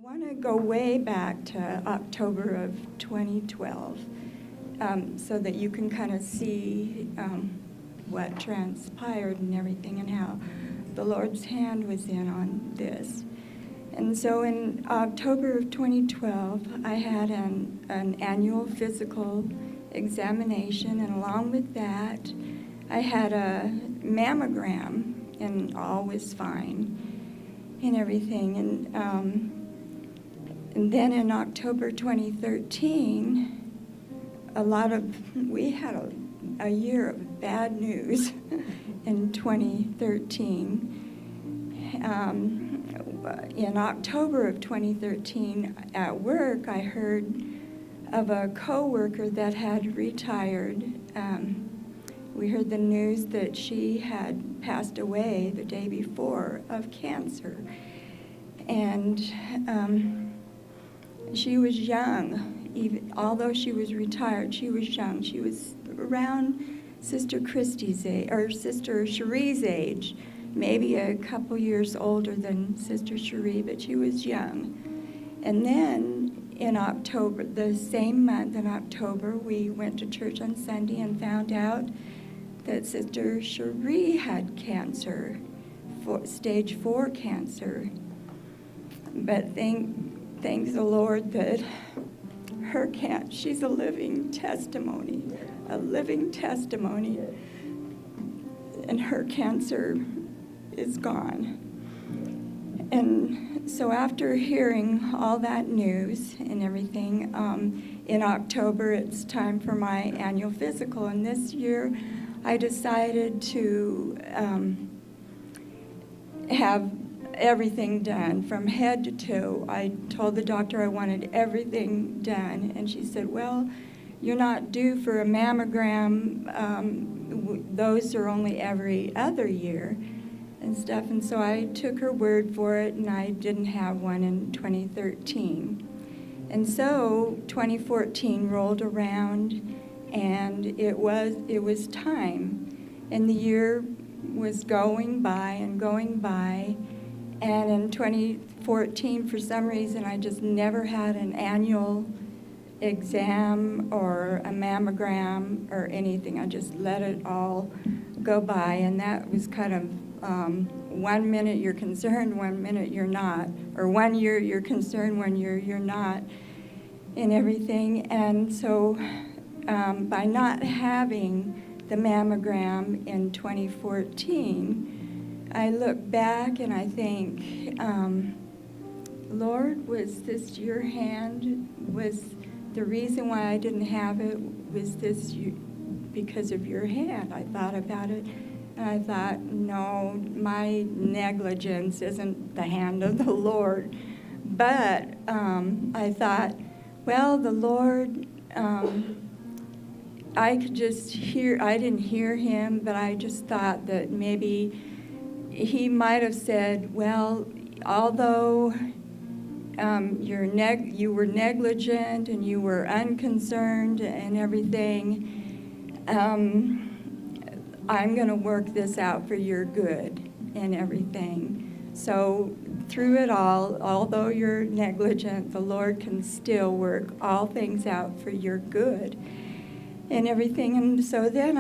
want to go way back to October of 2012 so that you can kind of see what transpired and everything and how the Lord's hand was in on this. And so in October of 2012, I had an annual physical examination, and along with that, I had a mammogram, and all was fine and everything. And then in October 2013, we had a year of bad news in 2013. In October of 2013, at work, I heard of a coworker that had retired. We heard the news that she had passed away the day before of cancer. And she was young. Although she was retired, she was young. She was around Sister Christie's age, or Sister Cherie's age, maybe a couple years older than Sister Cherie, but she was young. And then in October, the same month in October, we went to church on Sunday and found out that Sister Cherie had cancer, stage 4 cancer. But thank the Lord that she's a living testimony, and her cancer is gone. And so after hearing all that news and everything, in October it's time for my annual physical, and this year I decided to have everything done from head to toe. I told the doctor I wanted everything done, and she said, well, you're not due for a mammogram. Those are only every other year and stuff. And so I took her word for it, and I didn't have one in 2013. And so 2014 rolled around, and it was time. And the year was going by and going by. And in 2014, for some reason, I just never had an annual exam or a mammogram or anything. I just let it all go by, and that was kind of 1 minute you're concerned, 1 minute you're not, or 1 year you're concerned, 1 year you're not, and everything. And so by not having the mammogram in 2014, I look back and I think, Lord, was this your hand? Was the reason why I didn't have it, was this because of your hand? I thought about it, and I thought, no, my negligence isn't the hand of the Lord. But I thought, well, the Lord, I didn't hear him, but I just thought that maybe he might have said, well, although you were negligent and you were unconcerned and everything, I'm going to work this out for your good and everything. So through it all, although you're negligent, the Lord can still work all things out for your good and everything. And so then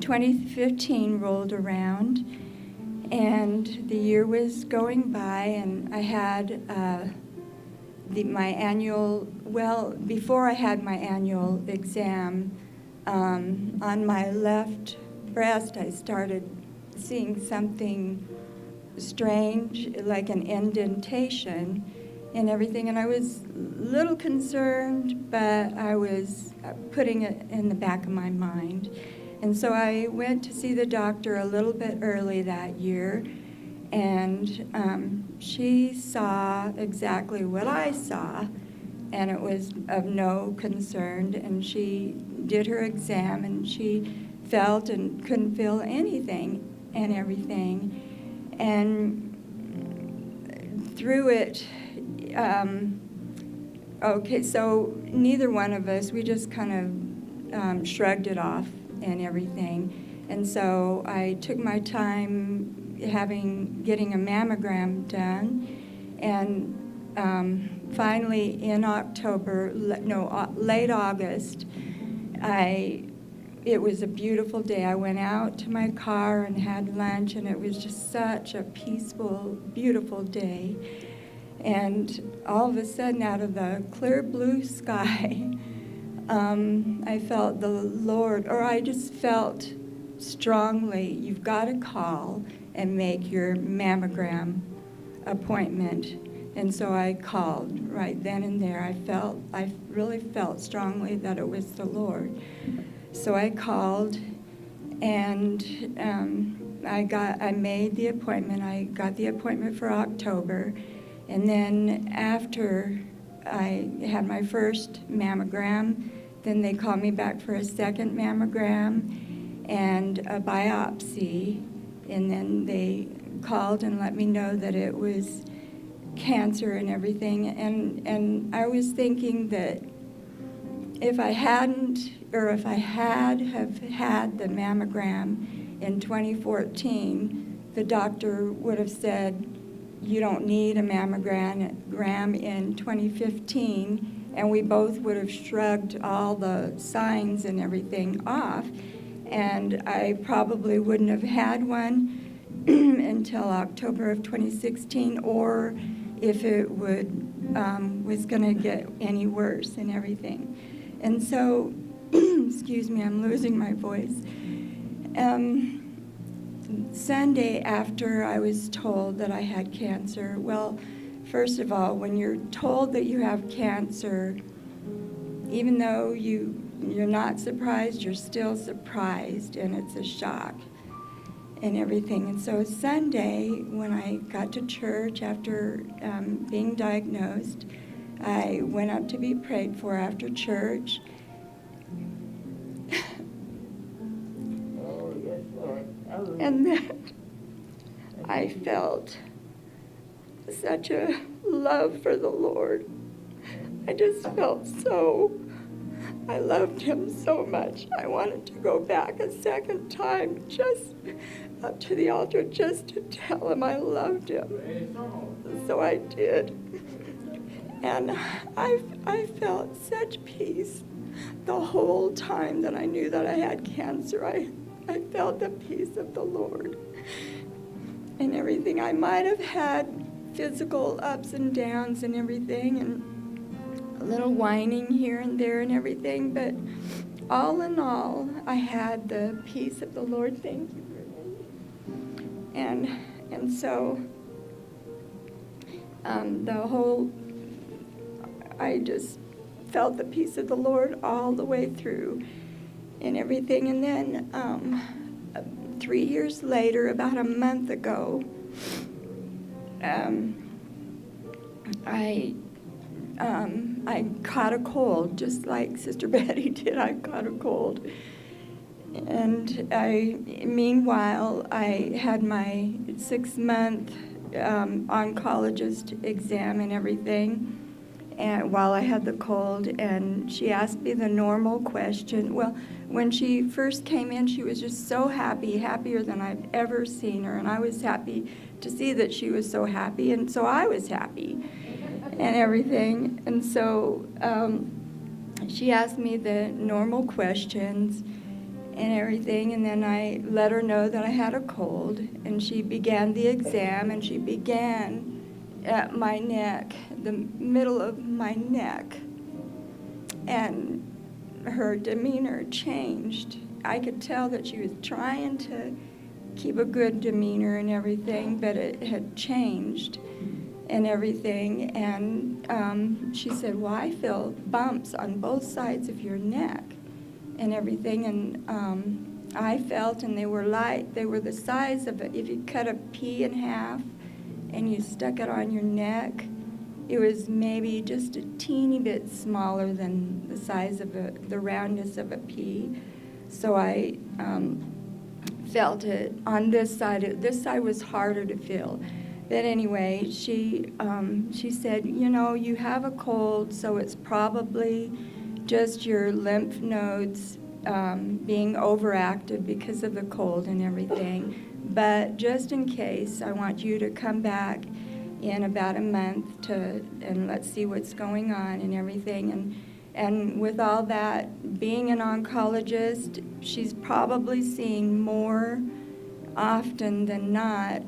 2015 rolled around, and the year was going by, and I had before I had my annual exam, on my left breast, I started seeing something strange, like an indentation and everything, and I was a little concerned, but I was putting it in the back of my mind. And so I went to see the doctor a little bit early that year, and she saw exactly what I saw, and it was of no concern, and she did her exam, and she felt and couldn't feel anything and everything. And through it, so neither one of us, we just kind of shrugged it off and everything. And so I took my time getting a mammogram done, and finally in October, late August, it was a beautiful day. I went out to my car and had lunch, and it was just such a peaceful, beautiful day. And all of a sudden, out of the clear blue sky, I felt the Lord, or I just felt strongly, you've got to call and make your mammogram appointment. And so I called right then and there. I really felt strongly that it was the Lord. So I called, and I made the appointment. I got the appointment for October, and then after I had my first mammogram, then they called me back for a second mammogram and a biopsy, and then they called and let me know that it was cancer and everything. And I was thinking that if I had have had the mammogram in 2014, the doctor would have said, you don't need a mammogram in 2015, and we both would have shrugged all the signs and everything off, and I probably wouldn't have had one until October of 2016, or if it was going to get any worse and everything. And so, excuse me, I'm losing my voice. Sunday, after I was told that I had cancer, well, first of all, when you're told that you have cancer, even though you're not surprised, you're still surprised, and it's a shock and everything. And so Sunday, when I got to church after being diagnosed, I went up to be prayed for after church. Oh, yes, Lord. Hallelujah. And then I felt such a love for the Lord. I just felt I loved him so much. I wanted to go back a second time, just up to the altar, just to tell him I loved him. So I did. And I felt such peace the whole time that I knew that I had cancer. I felt the peace of the Lord and everything. I might have had physical ups and downs and everything, and a little whining here and there and everything, but all in all, I had the peace of the Lord. Thank you, Brittany. And so I just felt the peace of the Lord all the way through and everything. And then 3 years later, about a month ago, I caught a cold, just like Sister Betty did. I caught a cold. And meanwhile, I had my 6-month oncologist exam and everything, and while I had the cold, and she asked me the normal question. Well, when she first came in, she was just so happy, happier than I've ever seen her, and I was happy to see that she was so happy, and so I was happy and everything. And so she asked me the normal questions and everything, and then I let her know that I had a cold, and she began the exam, and she began at my neck, the middle of my neck, and her demeanor changed. I could tell that she was trying to keep a good demeanor and everything, but it had changed and everything. And she said, well, I feel bumps on both sides of your neck and everything. And I felt, and they were light, they were the size of it. If you cut a pea in half and you stuck it on your neck, it was maybe just a teeny bit smaller than the size of the roundness of a pea. So I felt it on this side. This side was harder to feel. But anyway, she said, you know, you have a cold, so it's probably just your lymph nodes being overactive because of the cold and everything. But just in case, I want you to come back in about a month and let's see what's going on and everything. And with all that, being an oncologist, she's probably seeing more often than not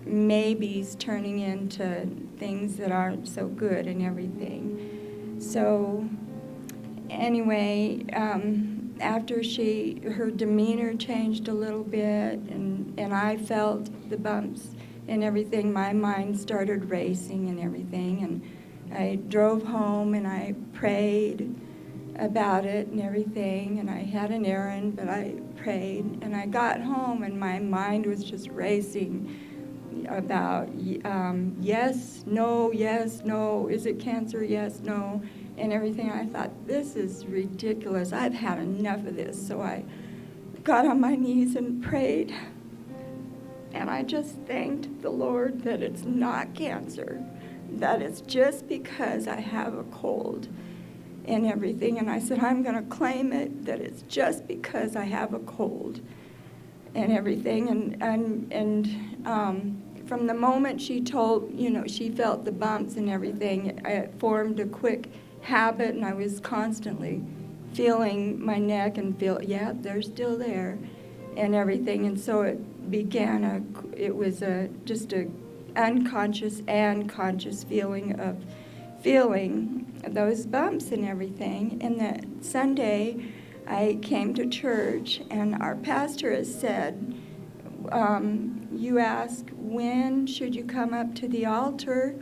maybes turning into things that aren't so good and everything. So anyway, after her demeanor changed a little bit and I felt the bumps and everything, my mind started racing and everything, and I drove home and I prayed about it and everything, and I had an errand, but I prayed, and I got home and my mind was just racing about yes, no, is it cancer, yes, no, and everything. I thought, this is ridiculous. I've had enough of this. So I got on my knees and prayed, and I just thanked the Lord that it's not cancer, that it's just because I have a cold and everything. And I said, I'm going to claim it, that it's just because I have a cold and everything. And from the moment she told, she felt the bumps and everything, it formed a quick habit, and I was constantly feeling my neck and they're still there and everything. And so it began it was just a unconscious and conscious feeling of feeling those bumps and everything. And that Sunday I came to church, and our pastor has said, you ask, when should you come up to the altar?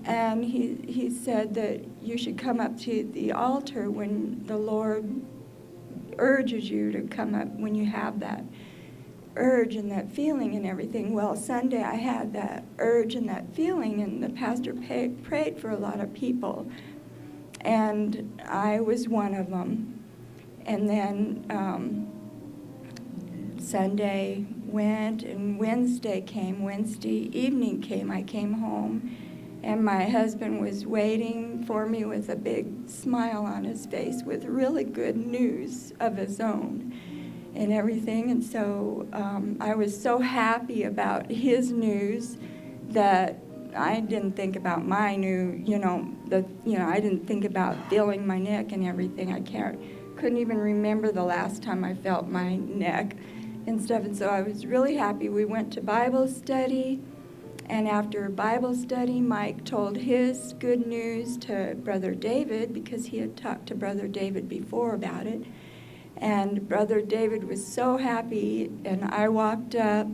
And he said that you should come up to the altar when the Lord urges you to come up, when you have that urge and that feeling and everything. Well, Sunday I had that urge and that feeling, and the pastor prayed for a lot of people, and I was one of them. And then Sunday went, and Wednesday evening came. I came home, and my husband was waiting for me with a big smile on his face with really good news of his own and everything. And so I was so happy about his news that I didn't think about my news, I didn't think about feeling my neck and everything. Couldn't even remember the last time I felt my neck and stuff. And so I was really happy. We went to Bible study. And after Bible study, Mike told his good news to Brother David, because he had talked to Brother David before about it. And Brother David was so happy, and I walked up,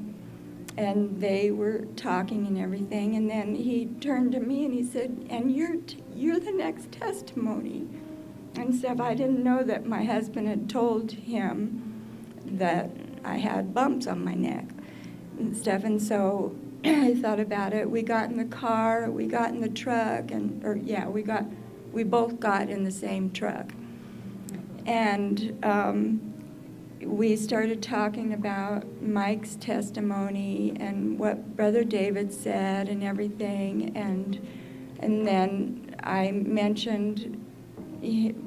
and they were talking and everything. And then he turned to me and he said, and you're the next testimony and stuff. I didn't know that my husband had told him that I had bumps on my neck and stuff. And so I thought about it. We got in the car, we got in the truck, we both got in the same truck. And we started talking about Mike's testimony and what Brother David said and everything. And then I mentioned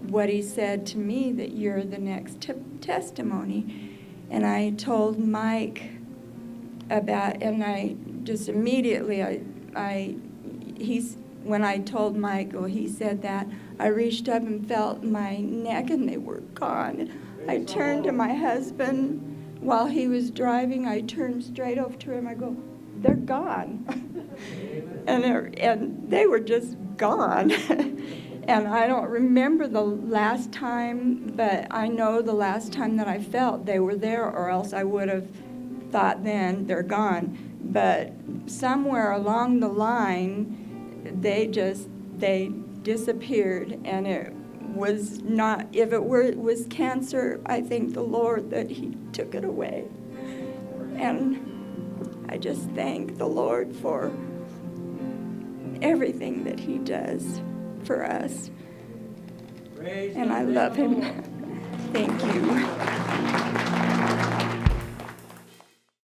what he said to me, that you're the next testimony. And I told Mike about, and I just immediately, when I told Michael, he said that, I reached up and felt my neck, and they were gone. I turned to my husband while he was driving. I turned straight over to him. I go, they're gone. and they were just gone. And I don't remember the last time, but I know the last time that I felt they were there, or else I would have thought then they're gone. But somewhere along the line, they disappeared, and it was not, if it was cancer, I thank the Lord that he took it away. And I just thank the Lord for everything that he does for us. And I love him. Thank you.